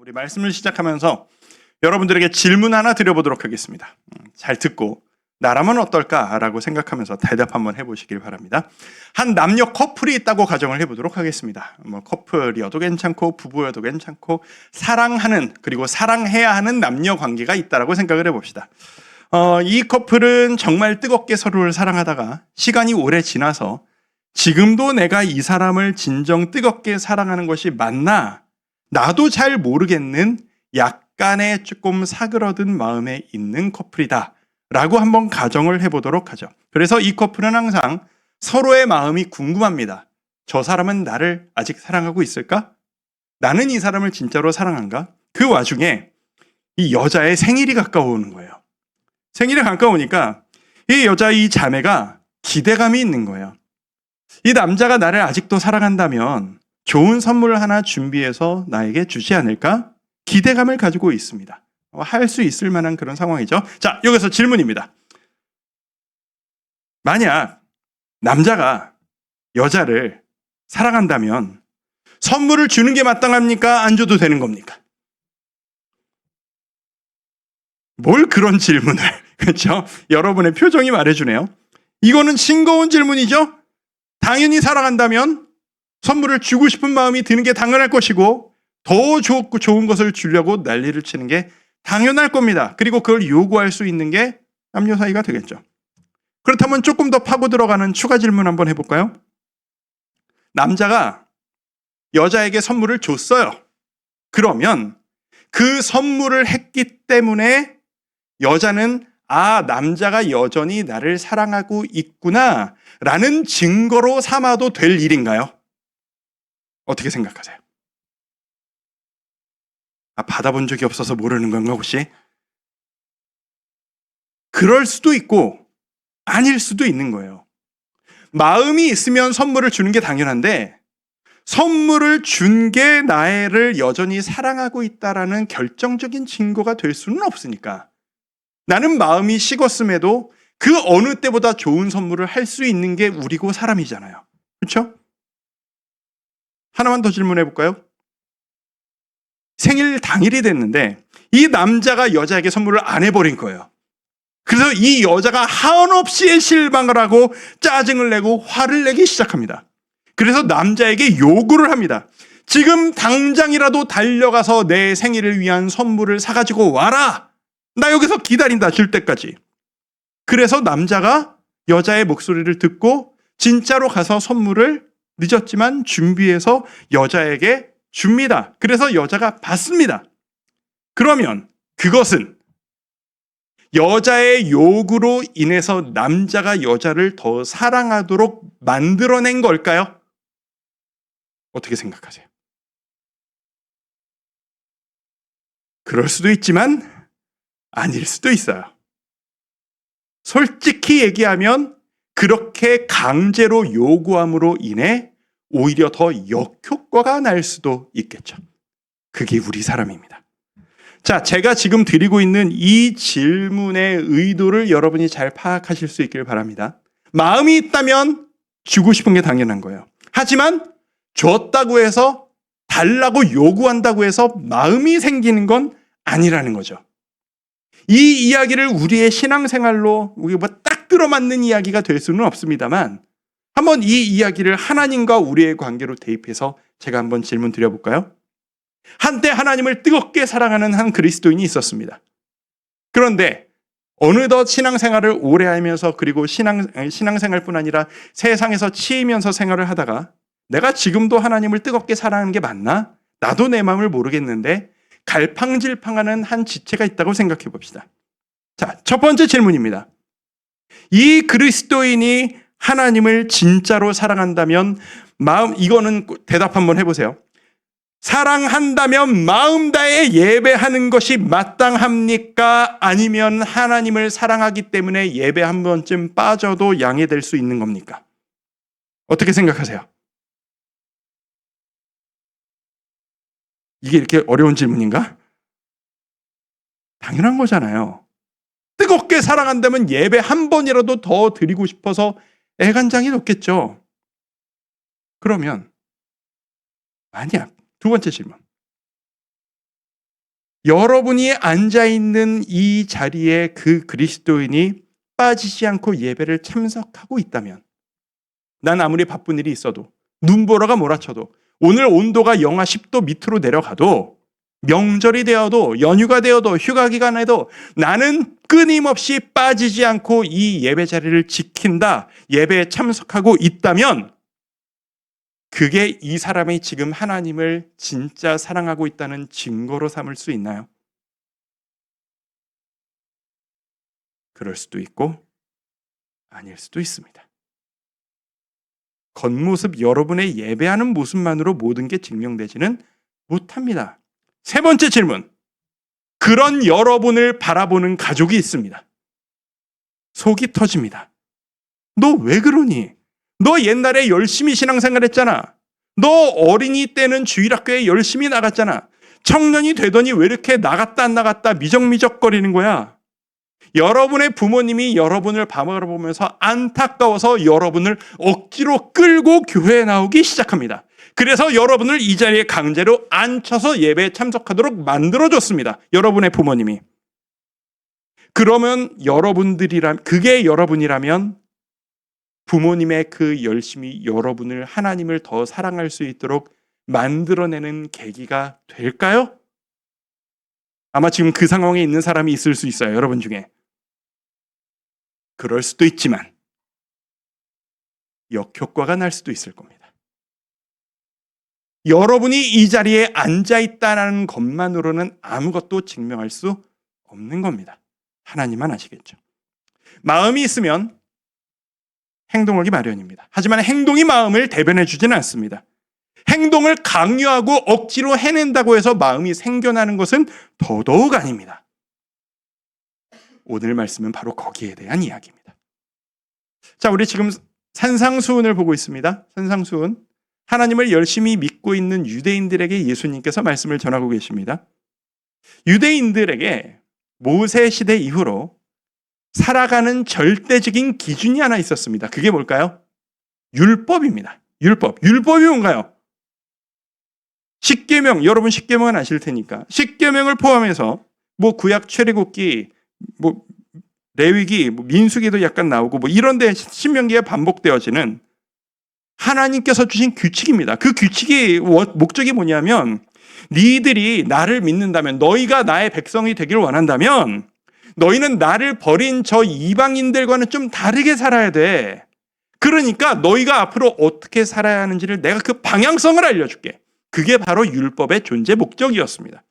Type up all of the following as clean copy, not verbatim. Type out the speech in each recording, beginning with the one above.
우리 말씀을 시작하면서 여러분들에게 질문 하나 드려보도록 하겠습니다. 잘 듣고 나라면 어떨까라고 생각하면서 대답 한번 해보시길 바랍니다. 한 남녀 커플이 있다고 가정을 해보도록 하겠습니다. 커플이어도 괜찮고 부부여도 괜찮고 사랑하는 그리고 사랑해야 하는 남녀 관계가 있다라고 생각을 해봅시다. 이 커플은 정말 뜨겁게 서로를 사랑하다가 시간이 오래 지나서 지금도 내가 이 사람을 진정 뜨겁게 사랑하는 것이 맞나? 나도 잘 모르겠는 약간의 조금 사그러든 마음에 있는 커플이다 라고 한번 가정을 해보도록 하죠. 그래서 이 커플은 항상 서로의 마음이 궁금합니다. 저 사람은 나를 아직 사랑하고 있을까? 나는 이 사람을 진짜로 사랑한가? 그 와중에 이 여자의 생일이 가까워오는 거예요. 생일이 가까우니까 이 여자 이 자매가 기대감이 있는 거예요. 이 남자가 나를 아직도 사랑한다면 좋은 선물을 하나 준비해서 나에게 주지 않을까? 기대감을 가지고 있습니다. 할 수 있을 만한 그런 상황이죠. 자, 여기서 질문입니다. 만약 남자가 여자를 사랑한다면 선물을 주는 게 마땅합니까? 안 줘도 되는 겁니까? 뭘 그런 질문을, 그렇죠? 여러분의 표정이 말해주네요. 이거는 싱거운 질문이죠? 당연히 사랑한다면 선물을 주고 싶은 마음이 드는 게 당연할 것이고 더 좋은 것을 주려고 난리를 치는 게 당연할 겁니다. 그리고 그걸 요구할 수 있는 게 남녀 사이가 되겠죠. 그렇다면 조금 더 파고 들어가는 추가 질문 한번 해볼까요? 남자가 여자에게 선물을 줬어요. 그러면 그 선물을 했기 때문에 여자는 남자가 여전히 나를 사랑하고 있구나 라는 증거로 삼아도 될 일인가요? 어떻게 생각하세요? 받아본 적이 없어서 모르는 건가 혹시? 그럴 수도 있고 아닐 수도 있는 거예요. 마음이 있으면 선물을 주는 게 당연한데 선물을 준 게 나를 여전히 사랑하고 있다라는 결정적인 증거가 될 수는 없으니까 나는 마음이 식었음에도 그 어느 때보다 좋은 선물을 할 수 있는 게 우리고 사람이잖아요. 그렇죠? 하나만 더 질문해 볼까요? 생일 당일이 됐는데 이 남자가 여자에게 선물을 안 해버린 거예요. 그래서 이 여자가 한없이 실망을 하고 짜증을 내고 화를 내기 시작합니다. 그래서 남자에게 요구를 합니다. 지금 당장이라도 달려가서 내 생일을 위한 선물을 사가지고 와라. 나 여기서 기다린다 줄 때까지. 그래서 남자가 여자의 목소리를 듣고 진짜로 가서 선물을 늦었지만 준비해서 여자에게 줍니다. 그래서 여자가 받습니다. 그러면 그것은 여자의 요구로 인해서 남자가 여자를 더 사랑하도록 만들어낸 걸까요? 어떻게 생각하세요? 그럴 수도 있지만 아닐 수도 있어요. 솔직히 얘기하면 그렇게 강제로 요구함으로 인해 오히려 더 역효과가 날 수도 있겠죠. 그게 우리 사람입니다. 자, 제가 지금 드리고 있는 이 질문의 의도를 여러분이 잘 파악하실 수 있길 바랍니다. 마음이 있다면 주고 싶은 게 당연한 거예요. 하지만 줬다고 해서 달라고 요구한다고 해서 마음이 생기는 건 아니라는 거죠. 이 이야기를 우리의 신앙생활로 딱 들어맞는 이야기가 될 수는 없습니다만 한번 이 이야기를 하나님과 우리의 관계로 대입해서 제가 한번 질문 드려볼까요? 한때 하나님을 뜨겁게 사랑하는 한 그리스도인이 있었습니다. 그런데 어느덧 신앙생활을 오래 하면서 그리고 신앙생활뿐 아니라 세상에서 치이면서 생활을 하다가 내가 지금도 하나님을 뜨겁게 사랑하는 게 맞나? 나도 내 마음을 모르겠는데 갈팡질팡하는 한 지체가 있다고 생각해 봅시다. 자, 첫 번째 질문입니다. 이 그리스도인이 하나님을 진짜로 사랑한다면 이거는 대답 한번 해보세요. 사랑한다면 마음 다해 예배하는 것이 마땅합니까? 아니면 하나님을 사랑하기 때문에 예배 한 번쯤 빠져도 양해될 수 있는 겁니까? 어떻게 생각하세요? 이게 이렇게 어려운 질문인가? 당연한 거잖아요. 뜨겁게 사랑한다면 예배 한 번이라도 더 드리고 싶어서 애간장이 높겠죠. 그러면 만약 두 번째 질문. 여러분이 앉아있는 이 자리에 그 그리스도인이 빠지지 않고 예배를 참석하고 있다면, 난 아무리 바쁜 일이 있어도, 눈보라가 몰아쳐도, 오늘 온도가 영하 10도 밑으로 내려가도, 명절이 되어도, 연휴가 되어도, 휴가 기간에도 나는 끊임없이 빠지지 않고 이 예배 자리를 지킨다, 예배에 참석하고 있다면, 그게 이 사람이 지금 하나님을 진짜 사랑하고 있다는 증거로 삼을 수 있나요? 그럴 수도 있고 아닐 수도 있습니다. 겉모습, 여러분의 예배하는 모습만으로 모든 게 증명되지는 못합니다. 세 번째 질문. 그런 여러분을 바라보는 가족이 있습니다. 속이 터집니다. 너 왜 그러니? 너 옛날에 열심히 신앙생활 했잖아. 너 어린이 때는 주일학교에 열심히 나갔잖아. 청년이 되더니 왜 이렇게 나갔다 안 나갔다 미적미적거리는 거야? 여러분의 부모님이 여러분을 바라보면서 안타까워서 여러분을 억지로 끌고 교회에 나오기 시작합니다. 그래서 여러분을 이 자리에 강제로 앉혀서 예배에 참석하도록 만들어줬습니다. 여러분의 부모님이. 그러면 그게 여러분이라면 부모님의 그 열심이 여러분을, 하나님을 더 사랑할 수 있도록 만들어내는 계기가 될까요? 아마 지금 그 상황에 있는 사람이 있을 수 있어요. 여러분 중에. 그럴 수도 있지만 역효과가 날 수도 있을 겁니다. 여러분이 이 자리에 앉아있다는 것만으로는 아무것도 증명할 수 없는 겁니다. 하나님만 아시겠죠. 마음이 있으면 행동하기 마련입니다. 하지만 행동이 마음을 대변해 주지는 않습니다. 행동을 강요하고 억지로 해낸다고 해서 마음이 생겨나는 것은 더더욱 아닙니다. 오늘 말씀은 바로 거기에 대한 이야기입니다. 자, 우리 지금 산상수훈을 보고 있습니다. 산상수훈. 하나님을 열심히 믿고 있는 유대인들에게 예수님께서 말씀을 전하고 계십니다. 유대인들에게 모세 시대 이후로 살아가는 절대적인 기준이 하나 있었습니다. 그게 뭘까요? 율법입니다. 율법. 율법이 뭔가요? 십계명, 여러분 십계명은 아실 테니까. 십계명을 포함해서 구약 출애굽기, 레위기, 민수기도 약간 나오고 이런데 신명기에 반복되어지는 하나님께서 주신 규칙입니다. 그 규칙이 목적이 뭐냐면, 니들이 나를 믿는다면, 너희가 나의 백성이 되기를 원한다면 너희는 나를 버린 저 이방인들과는 좀 다르게 살아야 돼. 그러니까 너희가 앞으로 어떻게 살아야 하는지를 내가 그 방향성을 알려줄게. 그게 바로 율법의 존재 목적이었습니다.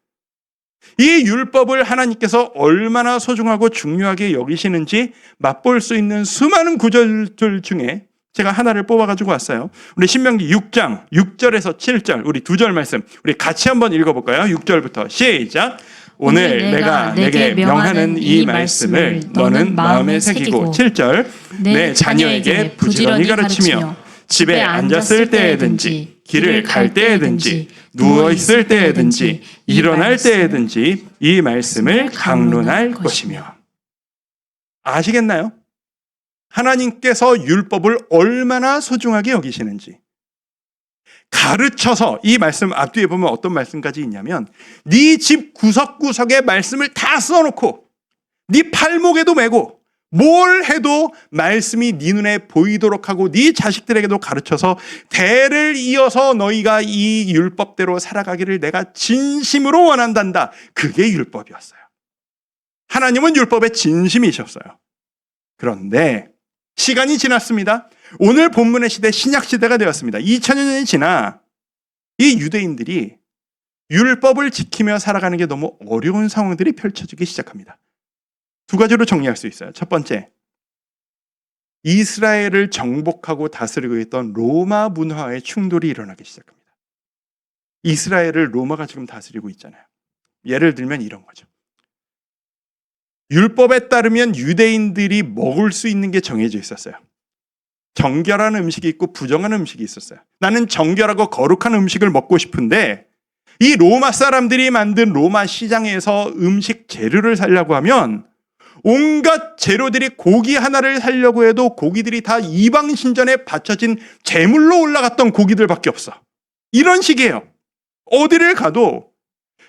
이 율법을 하나님께서 얼마나 소중하고 중요하게 여기시는지 맛볼 수 있는 수많은 구절들 중에 제가 하나를 뽑아가지고 왔어요. 우리 신명기 6장 6절에서 7절, 우리 2절 말씀 우리 같이 한번 읽어볼까요? 6절부터 시작. 오늘 내가 내게 명하는 이 말씀을 너는 마음에 새기고, 7절, 내 자녀에게 부지런히 가르치며 집에 앉았을 때에든지 길을 갈 때에든지 누워있을 때에든지 일어날 때에든지 이 말씀을 강론할 것이며. 아시겠나요? 하나님께서 율법을 얼마나 소중하게 여기시는지. 가르쳐서, 이 말씀 앞뒤에 보면 어떤 말씀까지 있냐면, 네 집 구석구석에 말씀을 다 써놓고 네 팔목에도 메고 뭘 해도 말씀이 네 눈에 보이도록 하고 네 자식들에게도 가르쳐서 대를 이어서 너희가 이 율법대로 살아가기를 내가 진심으로 원한단다. 그게 율법이었어요. 하나님은 율법에 진심이셨어요. 그런데 시간이 지났습니다. 오늘 본문의 시대, 신약시대가 되었습니다. 2000여 년이 지나 이 유대인들이 율법을 지키며 살아가는 게 너무 어려운 상황들이 펼쳐지기 시작합니다. 두 가지로 정리할 수 있어요. 첫 번째, 이스라엘을 정복하고 다스리고 있던 로마 문화의 충돌이 일어나기 시작합니다. 이스라엘을 로마가 지금 다스리고 있잖아요. 예를 들면 이런 거죠. 율법에 따르면 유대인들이 먹을 수 있는 게 정해져 있었어요. 정결한 음식이 있고 부정한 음식이 있었어요. 나는 정결하고 거룩한 음식을 먹고 싶은데 이 로마 사람들이 만든 로마 시장에서 음식 재료를 사려고 하면 온갖 재료들이, 고기 하나를 사려고 해도 고기들이 다 이방 신전에 바쳐진 제물로 올라갔던 고기들밖에 없어. 이런 식이에요. 어디를 가도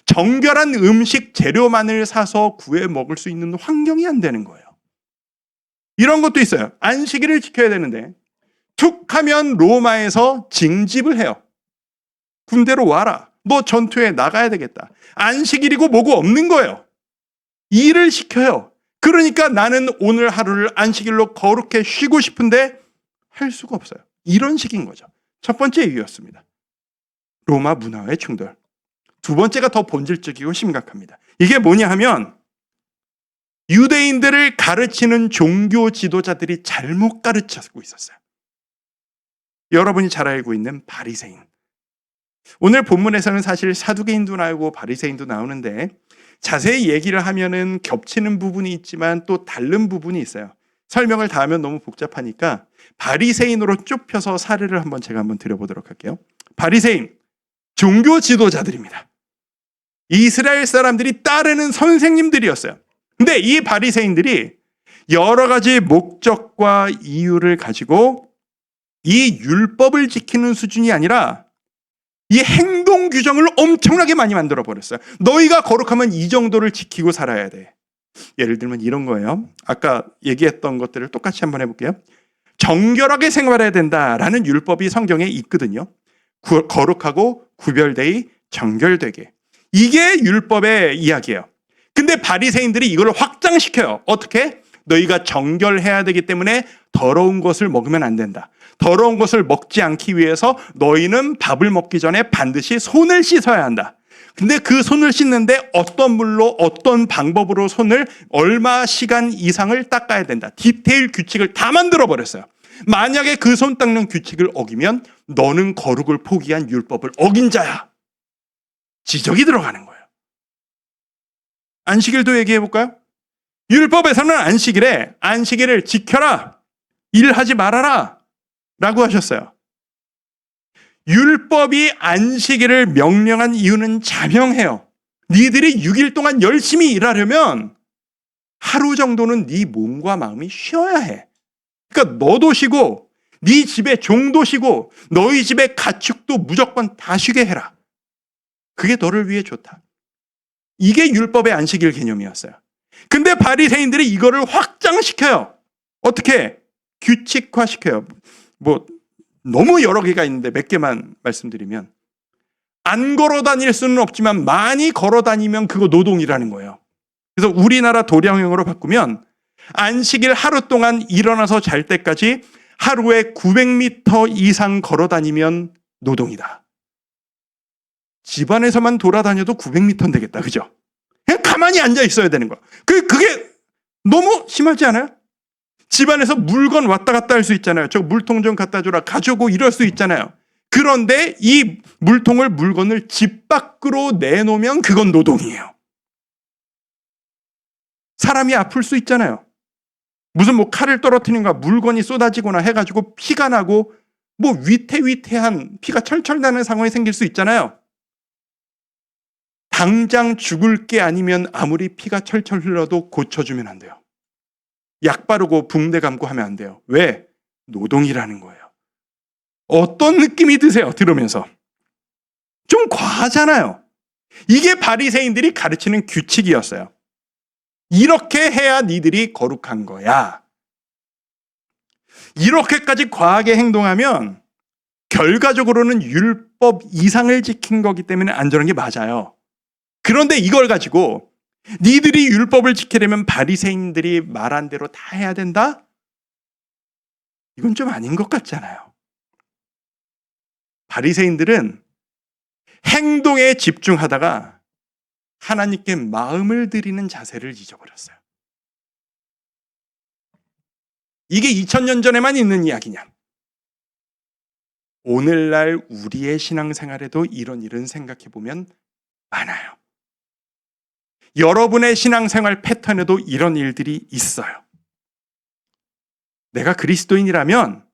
정결한 음식 재료만을 사서 구해 먹을 수 있는 환경이 안 되는 거예요. 이런 것도 있어요. 안식일을 지켜야 되는데 툭 하면 로마에서 징집을 해요. 군대로 와라. 너 전투에 나가야 되겠다. 안식일이고 뭐고 없는 거예요. 일을 시켜요. 그러니까 나는 오늘 하루를 안식일로 거룩해 쉬고 싶은데 할 수가 없어요. 이런 식인 거죠. 첫 번째 이유였습니다. 로마 문화의 충돌. 두 번째가 더 본질적이고 심각합니다. 이게 뭐냐 하면 유대인들을 가르치는 종교 지도자들이 잘못 가르치고 있었어요. 여러분이 잘 알고 있는 바리새인. 오늘 본문에서는 사실 사두개인도 나오고 바리새인도 나오는데 자세히 얘기를 하면은 겹치는 부분이 있지만 또 다른 부분이 있어요. 설명을 다 하면 너무 복잡하니까 바리새인으로 좁혀서 사례를 제가 한번 드려보도록 할게요. 바리새인, 종교 지도자들입니다. 이스라엘 사람들이 따르는 선생님들이었어요. 근데 이 바리새인들이 여러 가지 목적과 이유를 가지고 이 율법을 지키는 수준이 아니라 이 행동 규정을 엄청나게 많이 만들어 버렸어요. 너희가 거룩하면 이 정도를 지키고 살아야 돼. 예를 들면 이런 거예요. 아까 얘기했던 것들을 똑같이 한번 해볼게요. 정결하게 생활해야 된다라는 율법이 성경에 있거든요. 거룩하고 구별되이 정결되게. 이게 율법의 이야기예요. 근데 바리새인들이 이걸 확장시켜요. 어떻게? 너희가 정결해야 되기 때문에 더러운 것을 먹으면 안 된다. 더러운 것을 먹지 않기 위해서 너희는 밥을 먹기 전에 반드시 손을 씻어야 한다. 근데 그 손을 씻는데 어떤 물로 어떤 방법으로 손을 얼마 시간 이상을 닦아야 된다. 디테일 규칙을 다 만들어 버렸어요. 만약에 그 손 닦는 규칙을 어기면 너는 거룩을 포기한 율법을 어긴 자야. 지적이 들어가는 거예요. 안식일도 얘기해 볼까요? 율법에서는 안식일을 지켜라. 일하지 말아라. 라고 하셨어요. 율법이 안식일을 명령한 이유는 자명해요. 니들이 6일 동안 열심히 일하려면 하루 정도는 네 몸과 마음이 쉬어야 해. 그러니까 너도 쉬고 네 집에 종도 쉬고 너희 집에 가축도 무조건 다 쉬게 해라. 그게 너를 위해 좋다. 이게 율법의 안식일 개념이었어요. 근데 바리새인들이 이거를 확장시켜요. 어떻게? 규칙화시켜요. 너무 여러 개가 있는데 몇 개만 말씀드리면 안 걸어 다닐 수는 없지만 많이 걸어 다니면 그거 노동이라는 거예요. 그래서 우리나라 도량형으로 바꾸면 안식일 하루 동안 일어나서 잘 때까지 하루에 900m 이상 걸어 다니면 노동이다. 집안에서만 돌아다녀도 900m는 되겠다. 그죠? 그냥 가만히 앉아 있어야 되는 거야. 그게 너무 심하지 않아요? 집안에서 물건 왔다 갔다 할 수 있잖아요. 저 물통 좀 갖다 줘라. 가져오고 이럴 수 있잖아요. 그런데 이 물건을 집 밖으로 내놓으면 그건 노동이에요. 사람이 아플 수 있잖아요. 무슨 칼을 떨어뜨리는가 물건이 쏟아지거나 해가지고 피가 나고 위태위태한 피가 철철 나는 상황이 생길 수 있잖아요. 당장 죽을 게 아니면 아무리 피가 철철 흘러도 고쳐주면 안 돼요. 약 바르고 붕대 감고 하면 안 돼요. 왜? 노동이라는 거예요. 어떤 느낌이 드세요? 들으면서. 좀 과하잖아요. 이게 바리새인들이 가르치는 규칙이었어요. 이렇게 해야 니들이 거룩한 거야. 이렇게까지 과하게 행동하면 결과적으로는 율법 이상을 지킨 거기 때문에 안전한 게 맞아요. 그런데 이걸 가지고 니들이 율법을 지키려면 바리새인들이 말한 대로 다 해야 된다? 이건 좀 아닌 것 같잖아요. 바리새인들은 행동에 집중하다가 하나님께 마음을 드리는 자세를 잊어버렸어요. 이게 2000년 전에만 있는 이야기냐? 오늘날 우리의 신앙생활에도 이런 일은 생각해보면 많아요. 여러분의 신앙생활 패턴에도 이런 일들이 있어요. 내가 그리스도인이라면,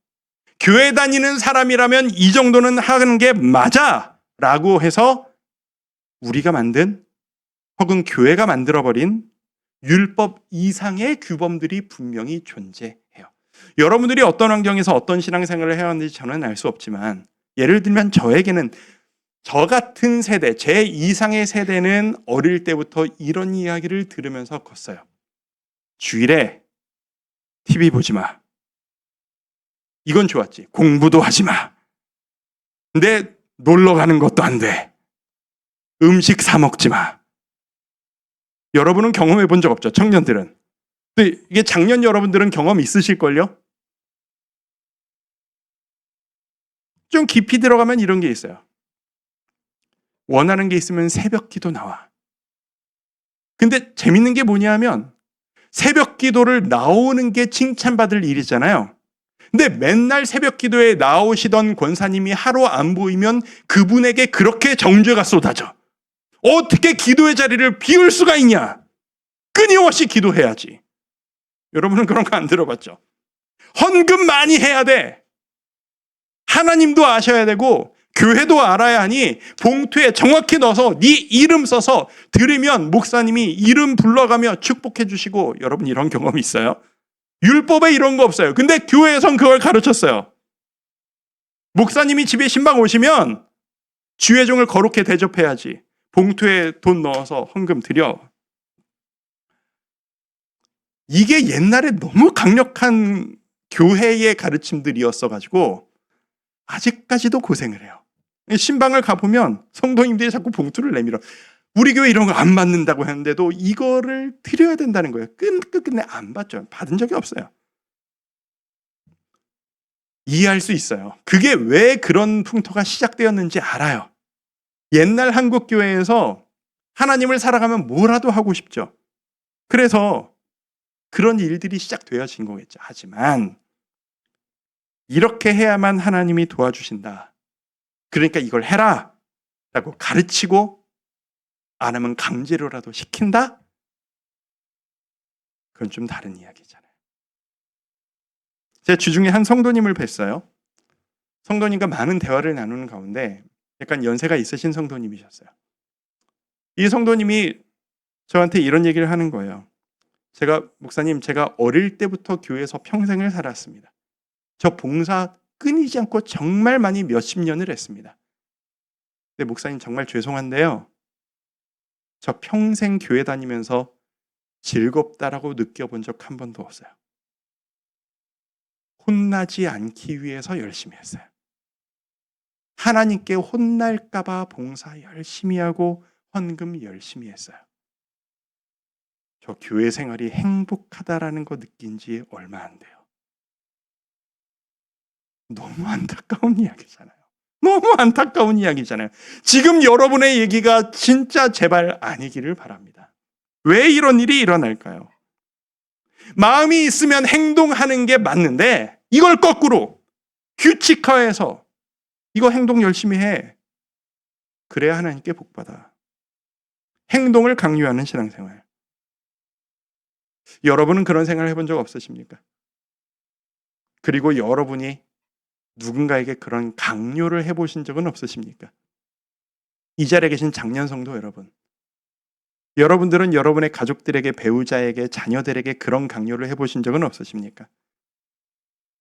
교회 다니는 사람이라면 이 정도는 하는 게 맞아! 라고 해서 우리가 만든 혹은 교회가 만들어버린 율법 이상의 규범들이 분명히 존재해요. 여러분들이 어떤 환경에서 어떤 신앙생활을 해왔는지 저는 알 수 없지만 예를 들면 저에게는 저 같은 세대, 제 이상의 세대는 어릴 때부터 이런 이야기를 들으면서 컸어요. 주일에 TV 보지 마. 이건 좋았지. 공부도 하지 마. 근데 놀러 가는 것도 안 돼. 음식 사 먹지 마. 여러분은 경험해 본 적 없죠? 청년들은. 근데 이게 작년 여러분들은 경험 있으실걸요? 좀 깊이 들어가면 이런 게 있어요. 원하는 게 있으면 새벽 기도 나와. 근데 재밌는 게 뭐냐 하면 새벽 기도를 나오는 게 칭찬받을 일이잖아요. 근데 맨날 새벽 기도에 나오시던 권사님이 하루 안 보이면 그분에게 그렇게 정죄가 쏟아져. 어떻게 기도의 자리를 비울 수가 있냐? 끊임없이 기도해야지. 여러분은 그런 거 안 들어봤죠? 헌금 많이 해야 돼. 하나님도 아셔야 되고 교회도 알아야 하니 봉투에 정확히 넣어서 네 이름 써서 드리면 목사님이 이름 불러가며 축복해 주시고. 여러분 이런 경험이 있어요? 율법에 이런 거 없어요. 근데 교회에선 그걸 가르쳤어요. 목사님이 집에 신방 오시면 주의 종을 거룩히 대접해야지. 봉투에 돈 넣어서 헌금 드려. 이게 옛날에 너무 강력한 교회의 가르침들이었어가지고 아직까지도 고생을 해요. 신방을 가보면 성도님들이 자꾸 봉투를 내밀어. 우리 교회 이런 거 안 받는다고 했는데도 이거를 드려야 된다는 거예요. 끝내 안 받죠. 받은 적이 없어요. 이해할 수 있어요. 그게 왜 그런 풍토가 시작되었는지 알아요. 옛날 한국 교회에서 하나님을 살아가면 뭐라도 하고 싶죠. 그래서 그런 일들이 시작되어진 거겠죠. 하지만 이렇게 해야만 하나님이 도와주신다. 그러니까 이걸 해라 라고 가르치고 안 하면 강제로라도 시킨다? 그건 좀 다른 이야기잖아요. 제 주중에 한 성도님을 뵀어요. 성도님과 많은 대화를 나누는 가운데 약간 연세가 있으신 성도님이셨어요. 이 성도님이 저한테 이런 얘기를 하는 거예요. 목사님, 제가 어릴 때부터 교회에서 평생을 살았습니다. 저 봉사 끊이지 않고 정말 많이 몇십 년을 했습니다. 근데 목사님 정말 죄송한데요. 저 평생 교회 다니면서 즐겁다라고 느껴본 적 한 번도 없어요. 혼나지 않기 위해서 열심히 했어요. 하나님께 혼날까봐 봉사 열심히 하고 헌금 열심히 했어요. 저 교회 생활이 행복하다라는 거 느낀 지 얼마 안 돼요. 너무 안타까운 이야기잖아요. 너무 안타까운 이야기잖아요. 지금 여러분의 얘기가 진짜 제발 아니기를 바랍니다. 왜 이런 일이 일어날까요? 마음이 있으면 행동하는 게 맞는데 이걸 거꾸로 규칙화해서 이거 행동 열심히 해. 그래야 하나님께 복받아. 행동을 강요하는 신앙생활. 여러분은 그런 생각을 해본 적 없으십니까? 그리고 여러분이 누군가에게 그런 강요를 해보신 적은 없으십니까? 이 자리에 계신 장년 성도 여러분, 여러분들은 여러분의 가족들에게, 배우자에게, 자녀들에게 그런 강요를 해보신 적은 없으십니까?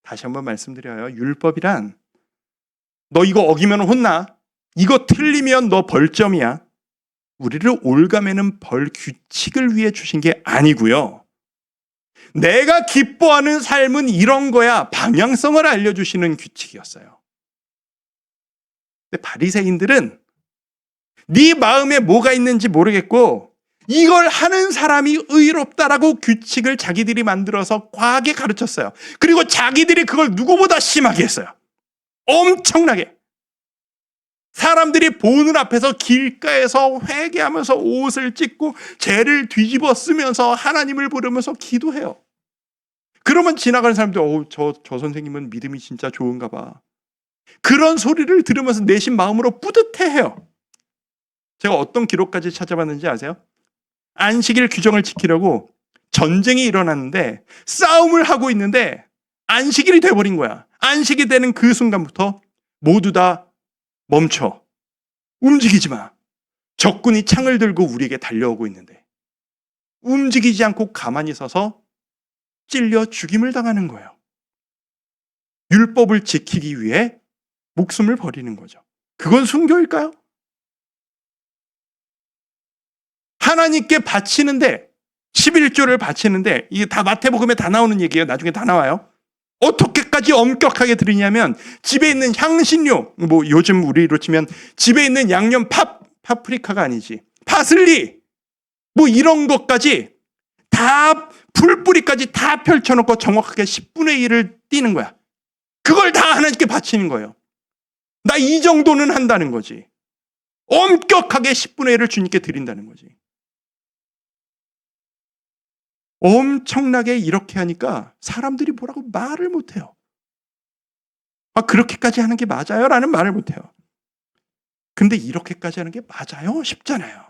다시 한번 말씀드려요. 율법이란 너 이거 어기면 혼나, 이거 틀리면 너 벌점이야. 우리를 올가매는 벌 규칙을 위해 주신 게 아니고요. 내가 기뻐하는 삶은 이런 거야. 방향성을 알려주시는 규칙이었어요. 근데 바리새인들은 네 마음에 뭐가 있는지 모르겠고 이걸 하는 사람이 의롭다라고 규칙을 자기들이 만들어서 과하게 가르쳤어요. 그리고 자기들이 그걸 누구보다 심하게 했어요. 엄청나게. 사람들이 보는 앞에서 길가에서 회개하면서 옷을 찢고 죄를 뒤집어 쓰면서 하나님을 부르면서 기도해요. 그러면 지나가는 사람들, 저 선생님은 믿음이 진짜 좋은가 봐. 그런 소리를 들으면서 내심 마음으로 뿌듯해해요. 제가 어떤 기록까지 찾아봤는지 아세요? 안식일 규정을 지키려고 전쟁이 일어났는데 싸움을 하고 있는데 안식일이 돼버린 거야. 안식이 되는 그 순간부터 모두 다 멈춰. 움직이지 마. 적군이 창을 들고 우리에게 달려오고 있는데 움직이지 않고 가만히 서서 찔려 죽임을 당하는 거예요. 율법을 지키기 위해 목숨을 버리는 거죠. 그건 순교일까요? 하나님께 바치는데 11조를 바치는데 이게 다 마태복음에 다 나오는 얘기예요. 나중에 다 나와요. 어떻게까지 엄격하게 드리냐면 집에 있는 향신료, 뭐 요즘 우리로 치면 집에 있는 양념 파프리카가 아니지. 파슬리 뭐 이런 것까지 다 풀뿌리까지 다 펼쳐놓고 정확하게 10분의 1을 띄는 거야. 그걸 다 하나님께 바치는 거예요. 나 이 정도는 한다는 거지. 엄격하게 10분의 1을 주님께 드린다는 거지. 엄청나게 이렇게 하니까 사람들이 뭐라고 말을 못해요. 아, 그렇게까지 하는 게 맞아요? 라는 말을 못해요. 근데 이렇게까지 하는 게 맞아요? 쉽잖아요.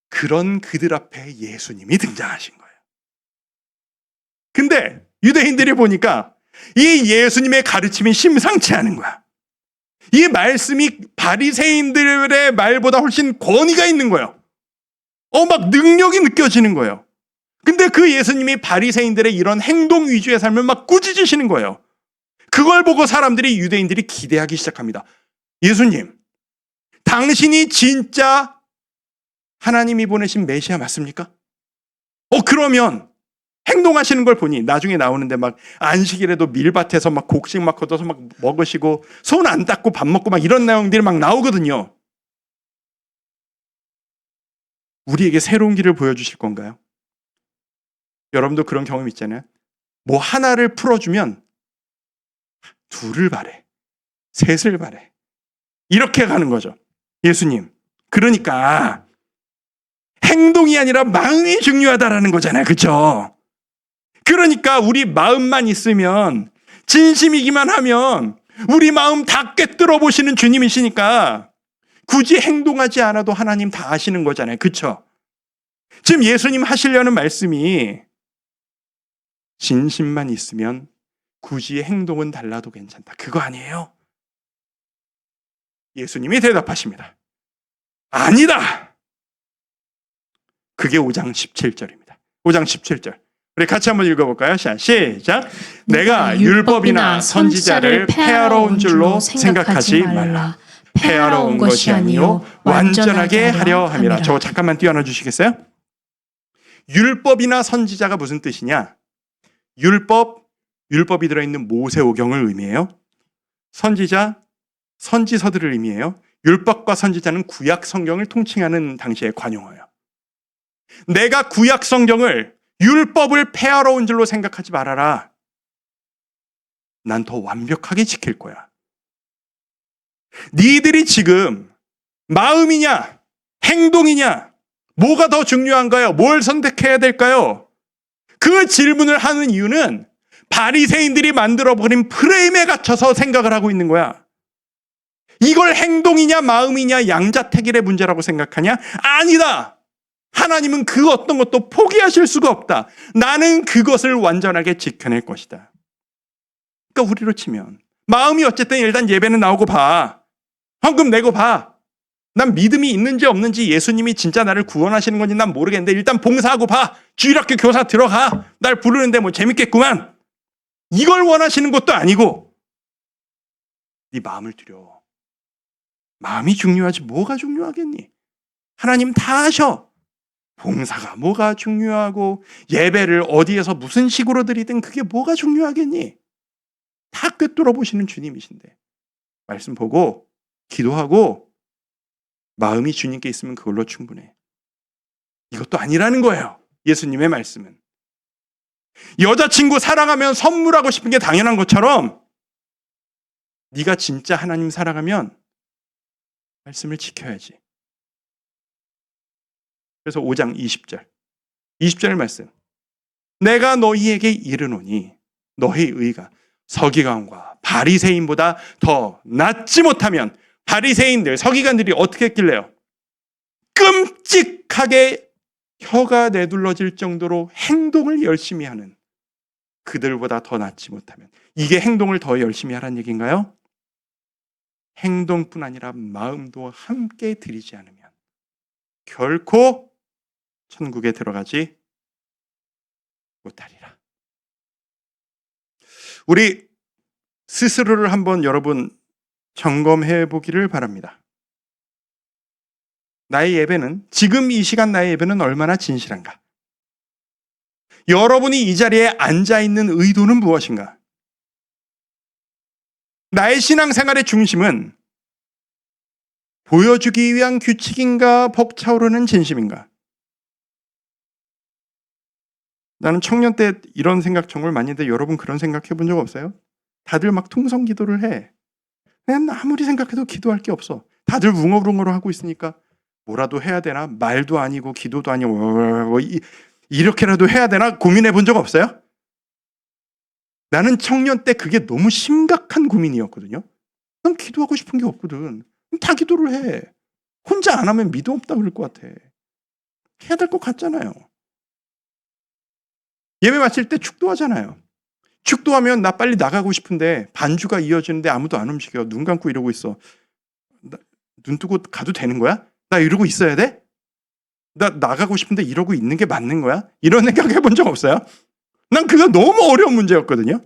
그런 그들 앞에 예수님이 등장하신 거예요. 근데 유대인들이 보니까 이 예수님의 가르침이 심상치 않은 거야. 이 말씀이 바리새인들의 말보다 훨씬 권위가 있는 거예요. 막 능력이 느껴지는 거예요. 근데 그 예수님이 바리새인들의 이런 행동 위주의 삶을 막 꾸짖으시는 거예요. 그걸 보고 사람들이, 유대인들이 기대하기 시작합니다. 예수님, 당신이 진짜 하나님이 보내신 메시아 맞습니까? 그러면 행동하시는 걸 보니 나중에 나오는데 막 안식일에도 밀밭에서 막 곡식 막 걷어서 막 먹으시고 손 안 닦고 밥 먹고 막 이런 내용들이 막 나오거든요. 우리에게 새로운 길을 보여주실 건가요? 여러분도 그런 경험 있잖아요. 뭐 하나를 풀어주면 둘을 바래, 셋을 바래. 이렇게 가는 거죠. 예수님. 그러니까 행동이 아니라 마음이 중요하다라는 거잖아요. 그렇죠? 그러니까 우리 마음만 있으면, 진심이기만 하면 우리 마음 다 꿰뚫어 보시는 주님이시니까 굳이 행동하지 않아도 하나님 다 아시는 거잖아요. 그렇죠? 지금 예수님 하시려는 말씀이 진심만 있으면 굳이 행동은 달라도 괜찮다. 그거 아니에요. 예수님이 대답하십니다. 아니다. 그게 5장 17절입니다. 5장 17절. 우리 같이 한번 읽어볼까요? 자, 시작. 내가 율법이나 선지자를 폐하러 온 줄로 생각하지 말라. 폐하러 온 것이 아니요 완전하게 하려 함이라. 저거 잠깐만 띄워놔 주시겠어요? 율법이나 선지자가 무슨 뜻이냐? 율법이 들어있는 모세오경을 의미해요. 선지자, 선지서들을 의미해요. 율법과 선지자는 구약 성경을 통칭하는 당시의 관용어예요. 내가 구약 성경을, 율법을 폐하러 온 줄로 생각하지 말아라. 난 더 완벽하게 지킬 거야. 니들이 지금 마음이냐, 행동이냐, 뭐가 더 중요한가요? 뭘 선택해야 될까요? 그 질문을 하는 이유는 바리새인들이 만들어버린 프레임에 갇혀서 생각을 하고 있는 거야. 이걸 행동이냐 마음이냐 양자택일의 문제라고 생각하냐? 아니다. 하나님은 그 어떤 것도 포기하실 수가 없다. 나는 그것을 완전하게 지켜낼 것이다. 그러니까 우리로 치면 마음이 어쨌든 일단 예배는 나오고 봐. 헌금 내고 봐. 난 믿음이 있는지 없는지, 예수님이 진짜 나를 구원하시는 건지 난 모르겠는데 일단 봉사하고 봐. 주일학교 교사 들어가. 날 부르는데 뭐 재밌겠구만. 이걸 원하시는 것도 아니고 네 마음을 들여. 마음이 중요하지 뭐가 중요하겠니? 하나님 다 아셔. 봉사가 뭐가 중요하고 예배를 어디에서 무슨 식으로 드리든 그게 뭐가 중요하겠니? 다 꿰뚫어 보시는 주님이신데 말씀 보고 기도하고 마음이 주님께 있으면 그걸로 충분해. 이것도 아니라는 거예요. 예수님의 말씀은. 여자친구 사랑하면 선물하고 싶은 게 당연한 것처럼 네가 진짜 하나님 사랑하면 말씀을 지켜야지. 그래서 5장 20절. 20절 말씀. 내가 너희에게 이르노니 너희 의가 서기관과 바리새인보다 더 낫지 못하면, 바리새인들, 서기관들이 어떻게 했길래요? 끔찍하게 혀가 내둘러질 정도로 행동을 열심히 하는 그들보다 더 낫지 못하면. 이게 행동을 더 열심히 하라는 얘기인가요? 행동뿐 아니라 마음도 함께 들이지 않으면 결코 천국에 들어가지 못하리라. 우리 스스로를 한번 여러분 점검해 보기를 바랍니다. 나의 예배는, 지금 이 시간 나의 예배는 얼마나 진실한가? 여러분이 이 자리에 앉아있는 의도는 무엇인가? 나의 신앙생활의 중심은 보여주기 위한 규칙인가, 벅차오르는 진심인가? 나는 청년 때 이런 생각 정말 많이 했는데 여러분 그런 생각 해본 적 없어요? 다들 막 통성 기도를 해. 난 아무리 생각해도 기도할 게 없어. 다들 웅얼웅얼 하고 있으니까 뭐라도 해야 되나? 말도 아니고 기도도 아니고 이렇게라도 해야 되나? 고민해 본 적 없어요? 나는 청년 때 그게 너무 심각한 고민이었거든요. 난 기도하고 싶은 게 없거든. 다 기도를 해. 혼자 안 하면 믿음 없다 그럴 것 같아. 해야 될 것 같잖아요. 예배 마칠 때 축도하잖아요. 축도하면 나 빨리 나가고 싶은데 반주가 이어지는데 아무도 안 움직여. 눈 감고 이러고 있어. 눈 뜨고 가도 되는 거야? 나 이러고 있어야 돼? 나 나가고 싶은데 이러고 있는 게 맞는 거야? 이런 생각 해본 적 없어요? 난 그거 너무 어려운 문제였거든요.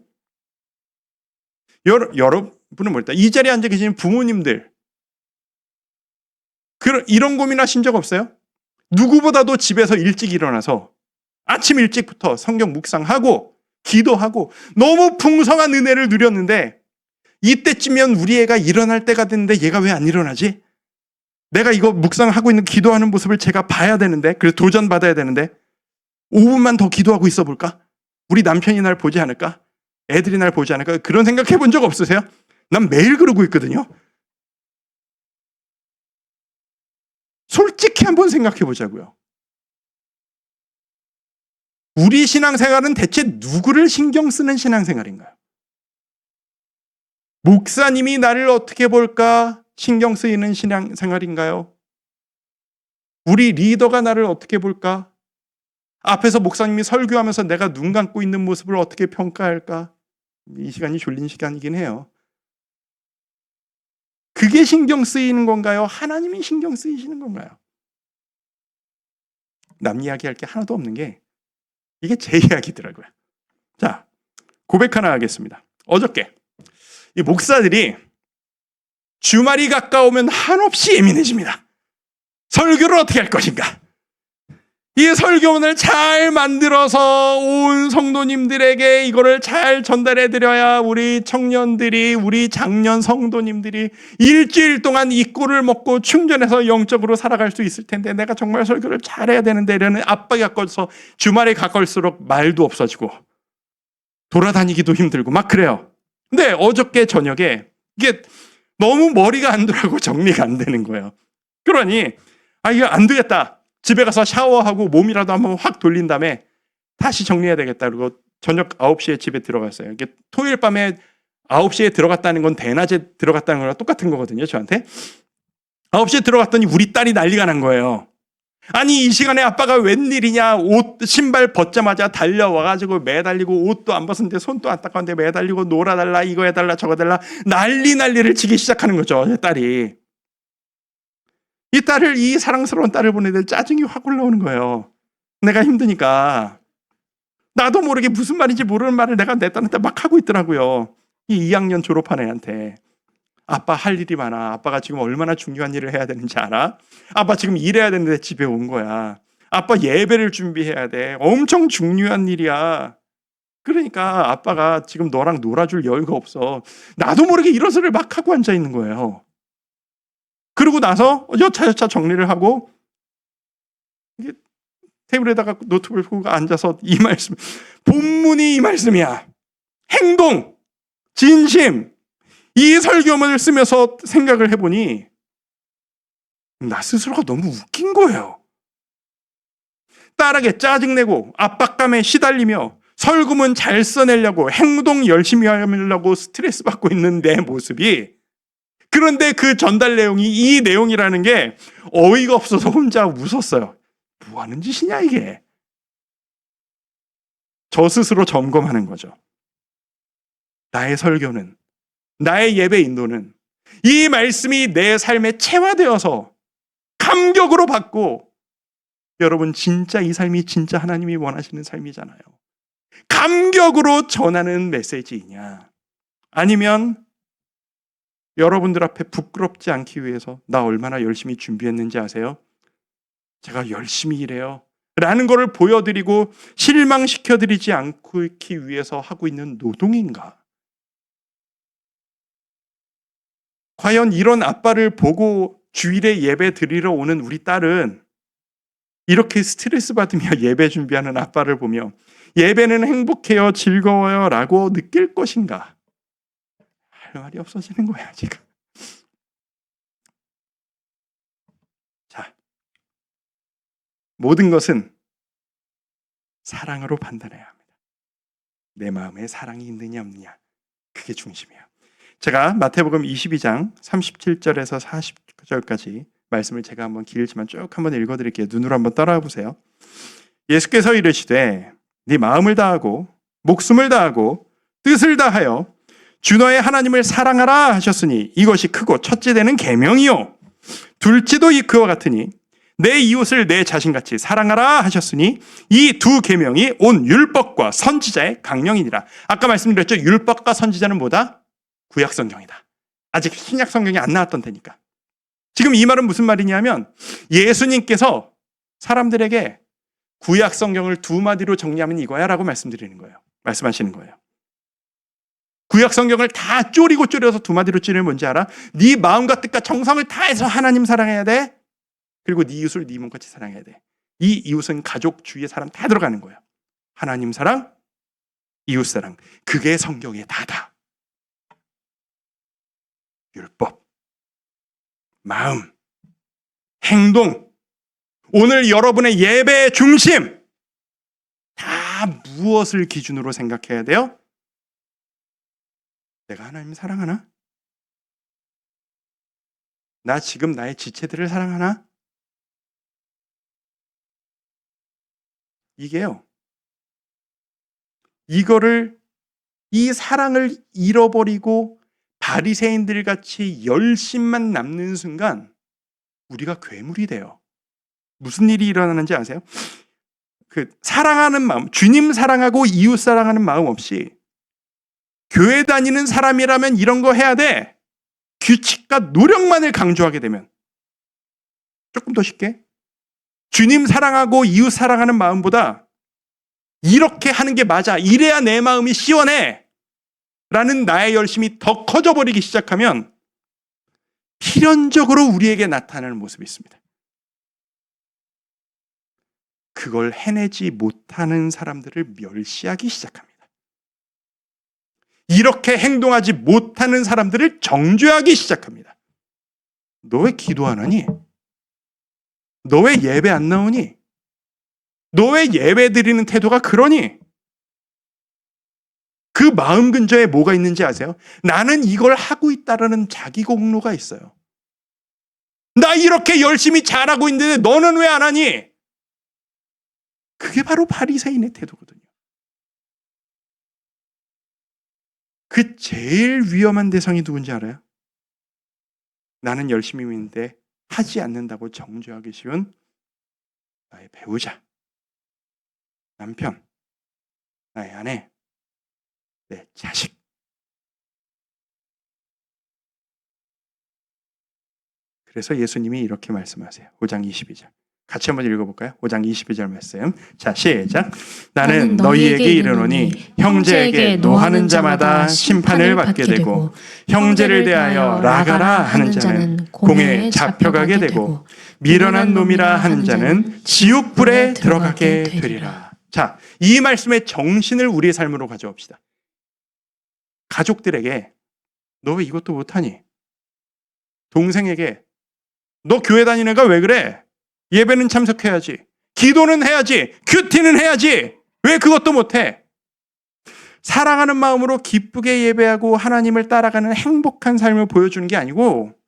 여러분은 뭐랬다? 이 자리에 앉아 계신 부모님들 이런 고민하신 적 없어요? 누구보다도 집에서 일찍 일어나서 아침 일찍부터 성경 묵상하고 기도하고 너무 풍성한 은혜를 누렸는데 이때쯤이면 우리 애가 일어날 때가 됐는데 얘가 왜 안 일어나지? 내가 이거 묵상하고 있는 기도하는 모습을 제가 봐야 되는데, 그래서 도전받아야 되는데 5분만 더 기도하고 있어 볼까? 우리 남편이 날 보지 않을까? 애들이 날 보지 않을까? 그런 생각 해본 적 없으세요? 난 매일 그러고 있거든요. 솔직히 한번 생각해 보자고요. 우리 신앙생활은 대체 누구를 신경 쓰는 신앙생활인가요? 목사님이 나를 어떻게 볼까 신경 쓰이는 신앙생활인가요? 우리 리더가 나를 어떻게 볼까? 앞에서 목사님이 설교하면서 내가 눈 감고 있는 모습을 어떻게 평가할까? 이 시간이 졸린 시간이긴 해요. 그게 신경 쓰이는 건가요? 하나님이 신경 쓰이시는 건가요? 남 이야기할 게 하나도 없는 게 이게 제 이야기더라고요. 자, 고백 하나 하겠습니다. 어저께 이 목사들이 주말이 가까우면 한없이 예민해집니다. 설교를 어떻게 할 것인가? 이 설교문을 잘 만들어서 온 성도님들에게 이거를 잘 전달해 드려야 우리 청년들이, 우리 장년 성도님들이 일주일 동안 이 꿀을 먹고 충전해서 영적으로 살아갈 수 있을 텐데 내가 정말 설교를 잘해야 되는데 이러는 압박이 가까워서 주말에 가까울수록 말도 없어지고 돌아다니기도 힘들고 막 그래요. 근데 어저께 저녁에 이게 너무 머리가 안 돌아가고 정리가 안 되는 거예요. 그러니 이거 안 되겠다. 집에 가서 샤워하고 몸이라도 한번 확 돌린 다음에 다시 정리해야 되겠다. 그리고 저녁 9시에 집에 들어갔어요. 이게 토요일 밤에 9시에 들어갔다는 건 대낮에 들어갔다는 거랑 똑같은 거거든요. 저한테. 9시에 들어갔더니 우리 딸이 난리가 난 거예요. 아니 이 시간에 아빠가 웬일이냐. 옷 신발 벗자마자 달려와가지고 매달리고 옷도 안 벗었는데 손도 안 닦았는데 매달리고 놀아달라 이거 해달라 저거 해달라 난리를 치기 시작하는 거죠. 제 딸이. 이 사랑스러운 딸을 보내들 짜증이 확 올라오는 거예요. 내가 힘드니까. 나도 모르게 무슨 말인지 모르는 말을 내가 내 딸한테 막 하고 있더라고요. 이 2학년 졸업한 애한테. 아빠 할 일이 많아. 아빠가 지금 얼마나 중요한 일을 해야 되는지 알아? 아빠 지금 일해야 되는데 집에 온 거야. 아빠 예배를 준비해야 돼. 엄청 중요한 일이야. 그러니까 아빠가 지금 너랑 놀아줄 여유가 없어. 나도 모르게 이런 소리를 막 하고 앉아 있는 거예요. 그러고 나서 여차저차 정리를 하고 이게 테이블에다가 노트북을 펴고 앉아서 이 말씀, 본문이 이 말씀이야. 행동, 진심. 이 설교문을 쓰면서 생각을 해보니 나 스스로가 너무 웃긴 거예요. 딸에게 짜증내고 압박감에 시달리며 설교문 잘 써내려고 행동 열심히 하려고 스트레스 받고 있는 내 모습이, 그런데 그 전달 내용이 이 내용이라는 게 어이가 없어서 혼자 웃었어요. 뭐 하는 짓이냐 이게. 저 스스로 점검하는 거죠. 나의 설교는, 나의 예배 인도는 이 말씀이 내 삶에 체화되어서 감격으로 받고, 여러분 진짜 이 삶이 진짜 하나님이 원하시는 삶이잖아요. 감격으로 전하는 메시지이냐, 아니면 여러분들 앞에 부끄럽지 않기 위해서 나 얼마나 열심히 준비했는지 아세요? 제가 열심히 일해요 라는 것을 보여드리고 실망시켜드리지 않기 위해서 하고 있는 노동인가? 과연 이런 아빠를 보고 주일에 예배 드리러 오는 우리 딸은 이렇게 스트레스 받으며 예배 준비하는 아빠를 보며 예배는 행복해요, 즐거워요 라고 느낄 것인가? 할 말이 없어지는 거야, 지금. 자, 모든 것은 사랑으로 판단해야 합니다. 내 마음에 사랑이 있느냐 없느냐, 그게 중심이에요. 제가 마태복음 22장 37절에서 40절까지 말씀을 제가 한번 길지만 쭉 한번 읽어드릴게요. 눈으로 한번 따라와 보세요. 예수께서 이르시되 네 마음을 다하고 목숨을 다하고 뜻을 다하여 주 너의 하나님을 사랑하라 하셨으니 이것이 크고 첫째 되는 계명이요 둘째도 그와 같으니 내 이웃을 내 자신같이 사랑하라 하셨으니 이 두 계명이 온 율법과 선지자의 강령이니라. 아까 말씀드렸죠. 율법과 선지자는 뭐다? 구약 성경이다. 아직 신약 성경이 안 나왔던 때니까. 지금 이 말은 무슨 말이냐면 예수님께서 사람들에게 구약 성경을 두 마디로 정리하면 이거야 라고 말씀하시는 거예요. 구약 성경을 다 쪼리고 두 마디로 쪼리면 뭔지 알아? 네 마음과 뜻과 정성을 다해서 하나님 사랑해야 돼. 그리고 네 이웃을 네 몸같이 사랑해야 돼. 이 이웃은 가족 주위의 사람 다 들어가는 거예요. 하나님 사랑, 이웃 사랑. 그게 성경의 다다. 율법, 마음, 행동. 오늘 여러분의 예배의 중심 다 무엇을 기준으로 생각해야 돼요? 내가 하나님 사랑하나? 나 지금 나의 지체들을 사랑하나? 이게요. 이 사랑을 잃어버리고 바리새인들 같이 열심만 남는 순간 우리가 괴물이 돼요. 무슨 일이 일어나는지 아세요? 사랑하는 마음, 주님 사랑하고 이웃 사랑하는 마음 없이 교회 다니는 사람이라면 이런 거 해야 돼. 규칙과 노력만을 강조하게 되면 조금 더 쉽게 주님 사랑하고 이웃 사랑하는 마음보다 이렇게 하는 게 맞아. 이래야 내 마음이 시원해. 라는 나의 열심이 더 커져버리기 시작하면 필연적으로 우리에게 나타나는 모습이 있습니다. 그걸 해내지 못하는 사람들을 멸시하기 시작합니다. 이렇게 행동하지 못하는 사람들을 정죄하기 시작합니다. 너 왜 기도 안 하니? 너 왜 예배 안 나오니? 너 왜 예배 드리는 태도가 그러니? 그 마음 근저에 뭐가 있는지 아세요? 나는 이걸 하고 있다라는 자기 공로가 있어요. 나 이렇게 열심히 잘하고 있는데 너는 왜 안 하니? 그게 바로 바리새인의 태도거든요. 그 제일 위험한 대상이 누군지 알아요? 나는 열심히 있는데 하지 않는다고 정죄하기 쉬운 나의 배우자, 남편, 나의 아내, 내 자식. 그래서 예수님이 이렇게 말씀하세요. 5장 22절. 같이 한번 읽어볼까요? 5장 22절 말씀. 자, 시작. 나는 너희에게 이르노니 형제에게 노하는 자마다 심판을 받게 되고 형제를 대하여 라가라 하는 자는 공회에 잡혀가게 되고 미련한 놈이라 하는 자는 지옥불에 들어가게 되리라. 자, 이 말씀의 정신을 우리의 삶으로 가져옵시다. 가족들에게 너 왜 이것도 못하니? 동생에게 너 교회 다니는 애가 왜 그래? 예배는 참석해야지. 기도는 해야지. 큐티는 해야지. 왜 그것도 못해? 사랑하는 마음으로 기쁘게 예배하고 하나님을 따라가는 행복한 삶을 보여주는 게 아니고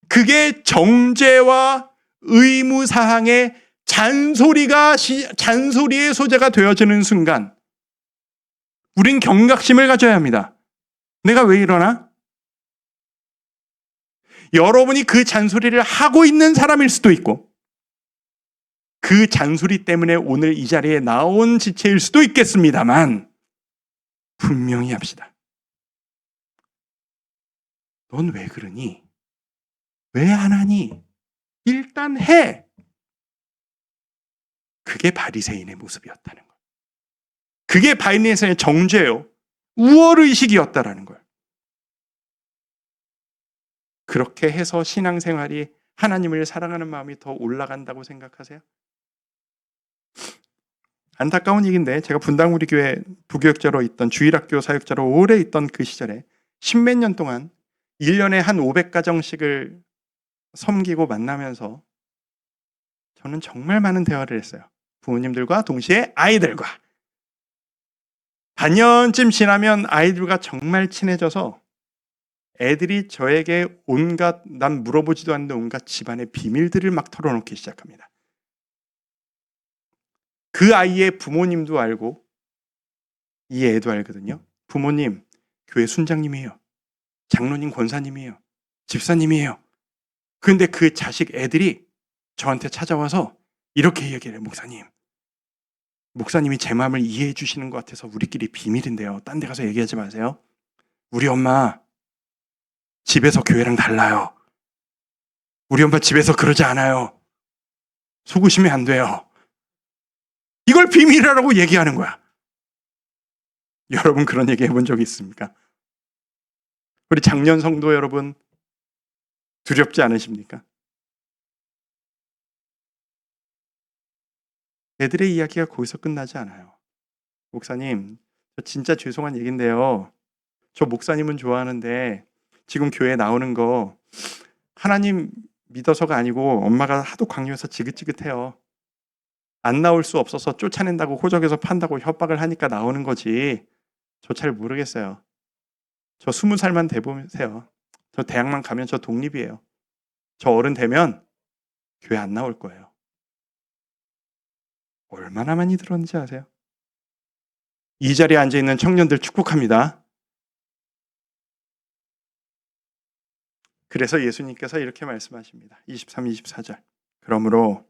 그게 정죄와 의무사항의 잔소리의 소재가 되어지는 순간 우린 경각심을 가져야 합니다. 내가 왜 이러나? 여러분이 그 잔소리를 하고 있는 사람일 수도 있고 그 잔소리 때문에 오늘 이 자리에 나온 지체일 수도 있겠습니다만 분명히 합시다. 넌 왜 그러니? 왜 안 하니? 일단 해. 그게 바리새인의 모습이었다는 것. 그게 바리새인의 정죄요. 우월의식이었다라는 걸. 그렇게 해서 신앙생활이 하나님을 사랑하는 마음이 더 올라간다고 생각하세요? 안타까운 얘기인데 제가 분당우리 교회 부교육자로 있던 주일학교 사역자로 오래 있던 그 시절에 십몇 년 동안 1년에 한 500가정씩을 섬기고 만나면서 저는 정말 많은 대화를 했어요. 부모님들과 동시에 아이들과. 반년쯤 지나면 아이들과 정말 친해져서 애들이 저에게 온갖, 난 물어보지도 않는데 온갖 집안의 비밀들을 막 털어놓기 시작합니다. 그 아이의 부모님도 알고 이 애도 알거든요. 부모님, 교회 순장님이에요. 장로님 권사님이에요. 집사님이에요. 그런데 그 자식 애들이 저한테 찾아와서 이렇게 얘기를 해요. 목사님이 제 마음을 이해해 주시는 것 같아서 우리끼리 비밀인데요. 딴 데 가서 얘기하지 마세요. 우리 엄마 집에서 교회랑 달라요. 우리 엄마 집에서 그러지 않아요. 속으시면 안 돼요. 이걸 비밀이라고 얘기하는 거야. 여러분 그런 얘기 해본 적 있습니까? 우리 장년 성도 여러분 두렵지 않으십니까? 애들의 이야기가 거기서 끝나지 않아요. 목사님, 저 진짜 죄송한 얘기인데요. 저 목사님은 좋아하는데 지금 교회에 나오는 거 하나님 믿어서가 아니고 엄마가 하도 강요해서 지긋지긋해요. 안 나올 수 없어서 쫓아낸다고 호적에서 판다고 협박을 하니까 나오는 거지. 저 잘 모르겠어요. 저 20살만 돼보세요. 저 대학만 가면 저 독립이에요. 저 어른 되면 교회 안 나올 거예요. 얼마나 많이 들었는지 아세요? 이 자리에 앉아있는 청년들 축복합니다. 그래서 예수님께서 이렇게 말씀하십니다. 23, 24절. 그러므로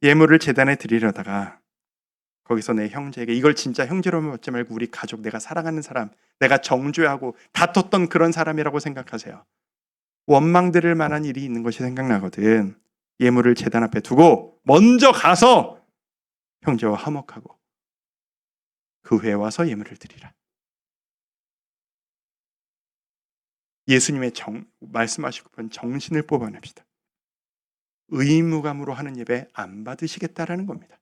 예물을 제단에 드리려다가 거기서 내 형제에게 이걸 진짜 형제로 먹지 말고 우리 가족, 내가 사랑하는 사람, 내가 정죄하고 다퉜던 그런 사람이라고 생각하세요. 원망 들을 만한 일이 있는 것이 생각나거든. 예물을 제단 앞에 두고 먼저 가서 형제와 화목하고 그 후에 와서 예물을 드리라. 예수님의 말씀하시고픈 정신을 뽑아냅시다. 의무감으로 하는 예배 안 받으시겠다라는 겁니다.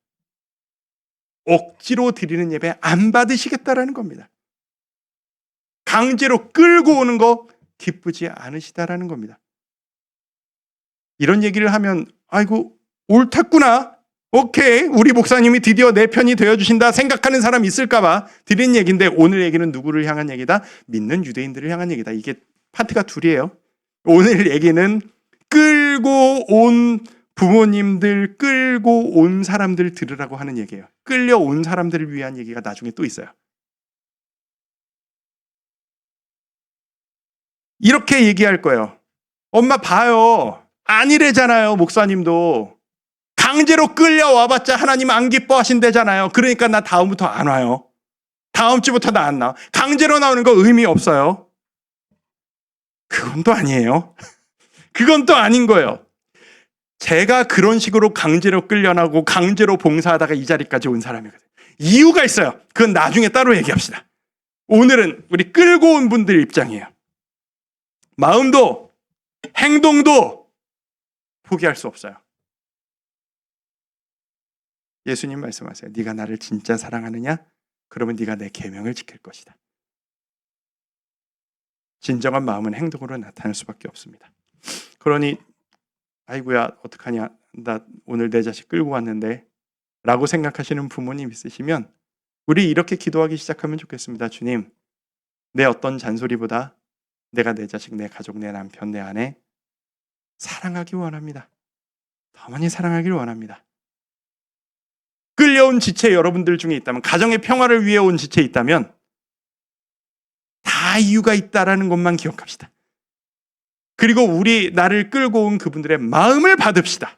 억지로 드리는 예배 안 받으시겠다라는 겁니다. 강제로 끌고 오는 거 기쁘지 않으시다라는 겁니다. 이런 얘기를 하면 아이고 옳았구나. 오케이, 우리 목사님이 드디어 내 편이 되어주신다 생각하는 사람 있을까 봐 드린 얘기인데 오늘 얘기는 누구를 향한 얘기다? 믿는 유대인들을 향한 얘기다. 이게 파트가 둘이에요. 오늘 얘기는 끌고 온 부모님들, 끌고 온 사람들 들으라고 하는 얘기예요. 끌려온 사람들을 위한 얘기가 나중에 또 있어요. 이렇게 얘기할 거예요. 엄마 봐요. 아니래잖아요. 목사님도. 강제로 끌려와봤자 하나님 안 기뻐하신대잖아요. 그러니까 나 다음부터 안 와요. 다음 주부터 나 안 나와. 강제로 나오는 거 의미 없어요. 그건 또 아니에요. 그건 또 아닌 거예요. 제가 그런 식으로 강제로 끌려나고 강제로 봉사하다가 이 자리까지 온 사람이거든요. 이유가 있어요. 그건 나중에 따로 얘기합시다. 오늘은 우리 끌고 온 분들 입장이에요. 마음도 행동도 포기할 수 없어요. 예수님 말씀하세요. 네가 나를 진짜 사랑하느냐? 그러면 네가 내 계명을 지킬 것이다. 진정한 마음은 행동으로 나타날 수밖에 없습니다. 그러니 아이고야 어떡하냐, 나 오늘 내 자식 끌고 왔는데 라고 생각하시는 부모님 있으시면 우리 이렇게 기도하기 시작하면 좋겠습니다. 주님, 내 어떤 잔소리보다 내가 내 자식, 내 가족, 내 남편, 내 아내 사랑하기 원합니다. 더 많이 사랑하길 원합니다. 끌려온 지체 여러분들 중에 있다면, 가정의 평화를 위해 온 지체 있다면 다 이유가 있다라는 것만 기억합시다. 그리고 우리 나를 끌고 온 그분들의 마음을 받읍시다.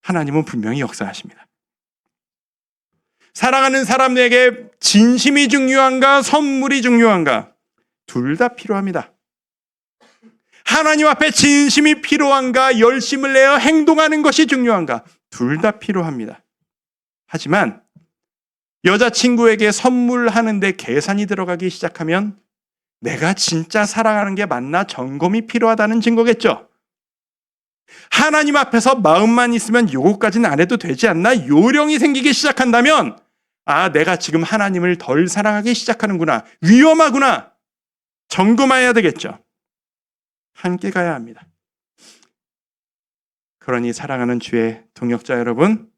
하나님은 분명히 역사하십니다. 사랑하는 사람에게 진심이 중요한가 선물이 중요한가? 둘 다 필요합니다. 하나님 앞에 진심이 필요한가, 열심을 내어 행동하는 것이 중요한가? 둘 다 필요합니다. 하지만 여자친구에게 선물하는데 계산이 들어가기 시작하면 내가 진짜 사랑하는 게 맞나 점검이 필요하다는 증거겠죠. 하나님 앞에서 마음만 있으면 요거까지는 안 해도 되지 않나? 요령이 생기기 시작한다면 내가 지금 하나님을 덜 사랑하기 시작하는구나. 위험하구나. 점검해야 되겠죠. 함께 가야 합니다. 그러니 사랑하는 주의 동역자 여러분,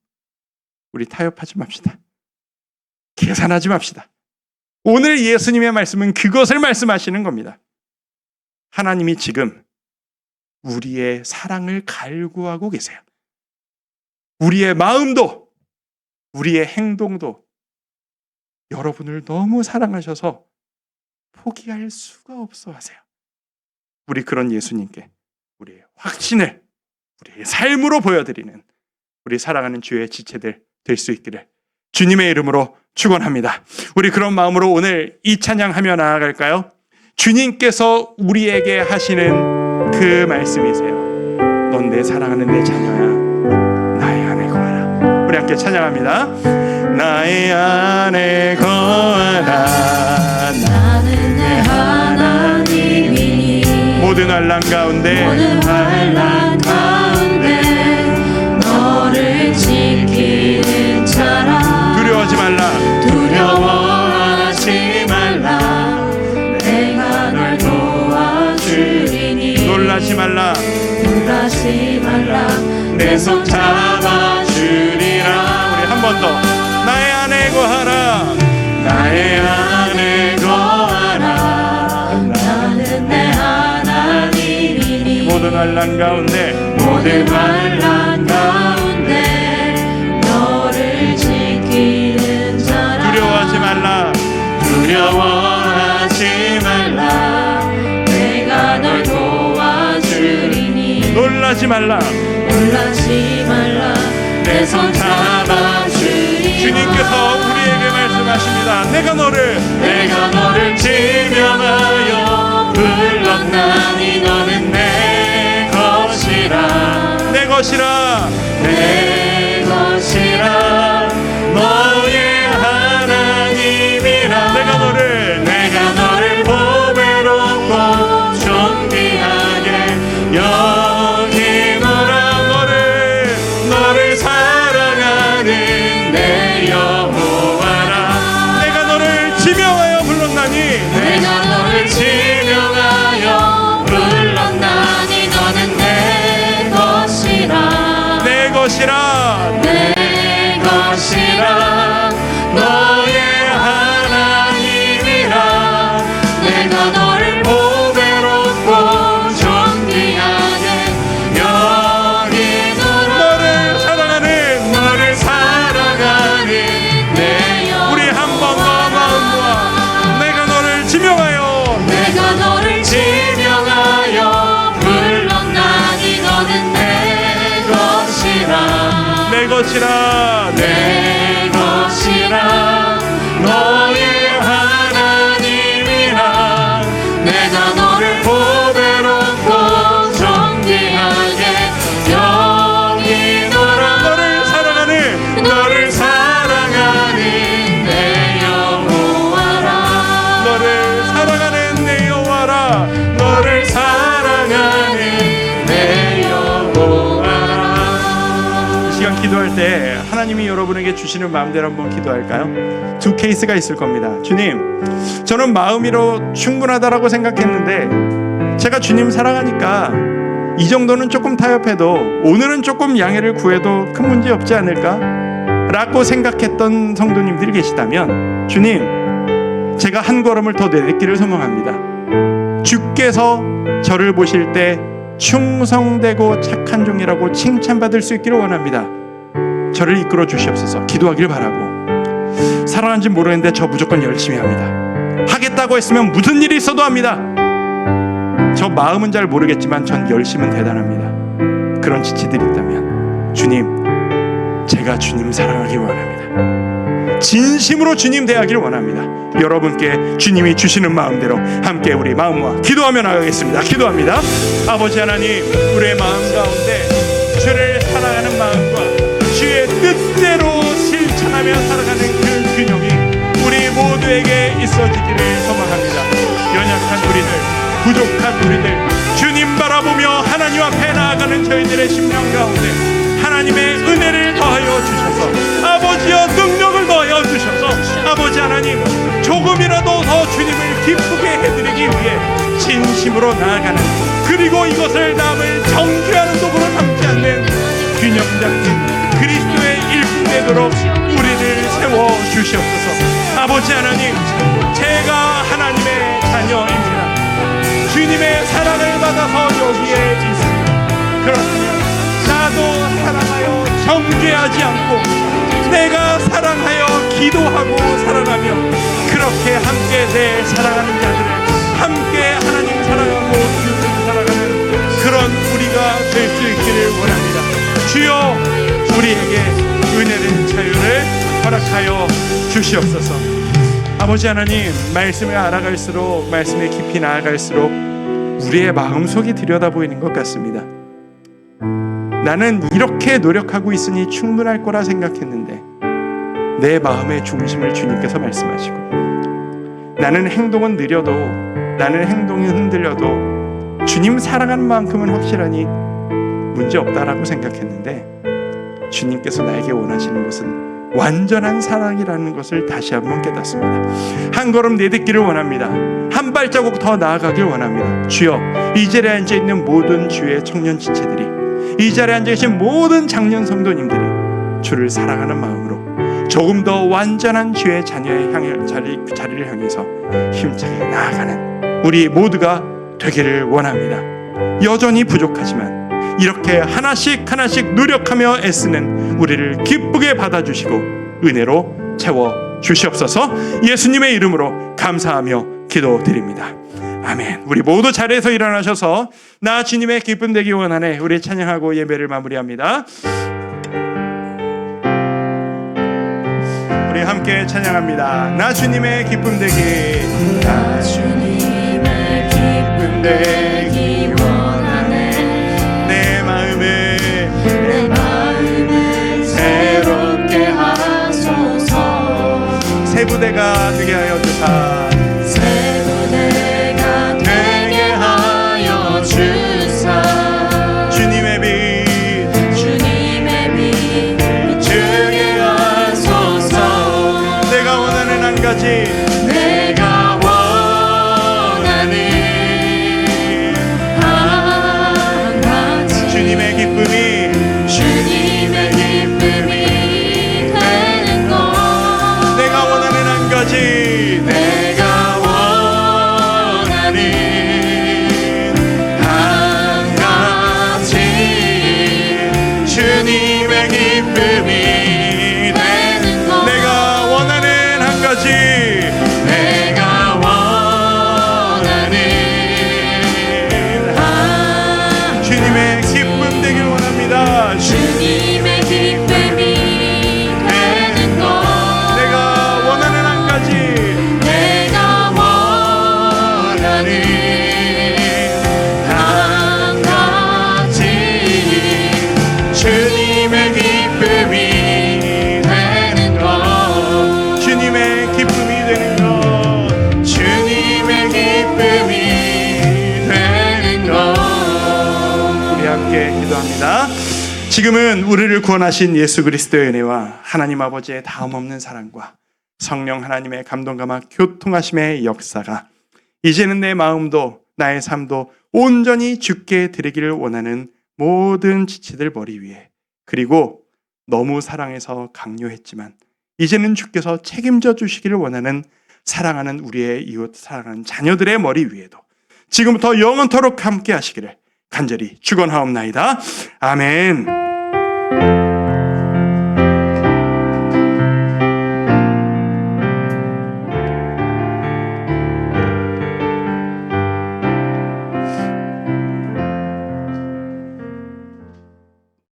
우리 타협하지 맙시다. 계산하지 맙시다. 오늘 예수님의 말씀은 그것을 말씀하시는 겁니다. 하나님이 지금 우리의 사랑을 갈구하고 계세요. 우리의 마음도, 우리의 행동도 여러분을 너무 사랑하셔서 포기할 수가 없어 하세요. 우리 그런 예수님께 우리의 확신을 우리의 삶으로 보여드리는 우리 사랑하는 주의 지체들 될 수 있기를 주님의 이름으로 축원합니다. 우리 그런 마음으로 오늘 이 찬양하며 나아갈까요? 주님께서 우리에게 하시는 그 말씀이세요. 넌 내 사랑하는 내 자녀야. 나의 안에 거하라. 우리 함께 찬양합니다. 나의 안에 거하라. 나는 내 하나님이니 모든 환난 가운데 너를 지키는 자라. 두려워하지 말라. 내가 널 도와주리니. 놀라지 말라. 내 손 잡아주리라. 우리 한 번 더. 나의 안에 거하라. 나의 안에 거하라. 나는 내 하나님이니. 모든 환난 가운데 너를 지키는 자라. 두려워하지 말라. 내가 널 도와주리니. 놀라지 말라. 내 손 잡아주리니. 주님께서 우리에게 말씀하십니다. 내가 너를 지명하여 불렀나니. 너는 내 것이라. 너의 하나님이라. 내가 너를 보배롭고 존귀하게 여기노라. 너를 사랑하는 내 여호와라. 내가 너를 지명하여 불렀나니. 너는 내 것이라. 너의 하나님이라. 내가 너를 보배롭고 존귀하게 여기노라. 너를 사랑하는 내 여호와. 우리 한 번 더 마음 모아. 내가 너를 지명하여 불렀나니. 너는 내 것이라. 너의 하나님이라. 내가 너를 보배롭고 존귀하게 여기노라. 너를 사랑하는 내 여호와라. 이 시간 기도할 때 하나님이 여러분에게 주시는 마음대로 한번 기도할까요? 두 케이스가 있을 겁니다. 주님, 저는 마음으로 충분하다라고 생각했는데 제가 주님 사랑하니까 이 정도는 조금 타협해도 오늘은 조금 양해를 구해도 큰 문제 없지 않을까? 라고 생각했던 성도님들이 계시다면 주님, 제가 한 걸음을 더 내딛기를 소망합니다. 주께서 저를 보실 때 충성되고 착한 종이라고 칭찬받을 수 있기를 원합니다. 저를 이끌어 주시옵소서. 기도하길 바라고, 사랑하는지 모르겠는데 저 무조건 열심히 합니다. 하겠다고 했으면 무슨 일이 있어도 합니다. 저 마음은 잘 모르겠지만 전 열심은 대단합니다. 그런 지체들이 있다면 주님, 제가 주님 사랑하기 원합니다. 진심으로 주님 대하기를 원합니다. 여러분께 주님이 주시는 마음대로 함께 우리 마음과 기도하며 나가겠습니다. 기도합니다. 아버지 하나님, 우리의 마음 가운데 주를 사랑하는 마음과 주의 뜻대로 실천하며 살아가는 그 균형이 우리 모두에게 있어지기를 소망합니다. 연약한 우리들, 부족한 우리들, 주님 바라보며 하나님 앞에 나아가는 저희들의 심령 가운데 하나님의 은혜를 더하여 주셔서, 아버지여 능력을 더하여 주셔서, 아버지 하나님 조금이라도 더 주님을 기쁘게 해드리기 위해 진심으로 나아가는, 그리고 이것을 남을 정죄하는 도구로 삼지 않는 균형 잡힌 그리스도의 일꾼 되도록 우리를 세워 주시옵소서. 아버지 하나님, 제가 하나님의 자녀입니다. 주님의 사랑을 받아서 여기에 있습니다. 그렇다면 나도 사랑하여 정죄하지 않고 내가 사랑하여 기도하고 사랑하며 그렇게 함께 내 사랑하는 자들을 함께 하나님 사랑하고 주님 사랑하는 그런 우리가 될 수 있기를 원합니다. 주여, 우리에게 은혜를 자유를 허락하여 주시옵소서. 아버지 하나님, 말씀을 알아갈수록, 말씀에 깊이 나아갈수록 우리의 마음속이 들여다보이는 것 같습니다. 나는 이렇게 노력하고 있으니 충분할 거라 생각했는데 내 마음의 중심을 주님께서 말씀하시고, 나는 행동은 느려도, 나는 행동이 흔들려도 주님 사랑하는 만큼은 확실하니 문제없다라고 생각했는데 주님께서 나에게 원하시는 것은 완전한 사랑이라는 것을 다시 한번 깨닫습니다. 한 걸음 내딛기를 원합니다. 한 발자국 더 나아가길 원합니다. 주여, 이 자리에 앉아있는 모든 주의 청년 지체들이, 이 자리에 앉아계신 모든 장년 성도님들이 주를 사랑하는 마음으로 조금 더 완전한 주의 자녀의 자리를 향해서 힘차게 나아가는 우리 모두가 되기를 원합니다. 여전히 부족하지만 이렇게 하나씩 하나씩 노력하며 애쓰는 우리를 기쁘게 받아주시고 은혜로 채워 주시옵소서. 예수님의 이름으로 감사하며 기도드립니다. 아멘. 우리 모두 자리에서 일어나셔서 나 주님의 기쁨 되기 원하네, 우리 찬양하고 예배를 마무리합니다. 우리 함께 찬양합니다. 나 주님의 기쁨 되기, 나 주님의 기쁨 되기 원하네. 내 마음을 새롭게 하소서. 새 부대가 되게 하여 주사, 새 부대가 되게 하여 주사. 주님의 빛, 주님의 빛 비추게 하소서. 내가 원하는 한 가지, 내가 원하는 한 가지. 주님의 기쁨이 되는 것. 내가 원하는 한 가지, 내가 원하는 한 가지. 주님의 기쁨이 되는 것. 내가 원하는 한 가지, 내가 원하는 한 주님의 기쁨 되길 원합니다. 주님의 기쁨이 되는 것. 내가 원하는 한 가지, 내가 원하는 한 가지. 주님의 기쁨이 되는 것. 주님의 기쁨이 되는 것, 주님의 기쁨이 되는 것. 우리 함께 기도합니다. 지금은 우리를 구원하신 예수 그리스도의 은혜와 하나님 아버지의 다음없는 사랑과 성령 하나님의 감동과 막 교통하심의 역사가 이제는 내 마음도 나의 삶도 온전히 주께 드리기를 원하는 모든 지체들 머리 위에, 그리고 너무 사랑해서 강요했지만 이제는 주께서 책임져 주시기를 원하는 사랑하는 우리의 이웃, 사랑하는 자녀들의 머리 위에도 지금부터 영원토록 함께 하시기를 간절히 축원하옵나이다. 아멘.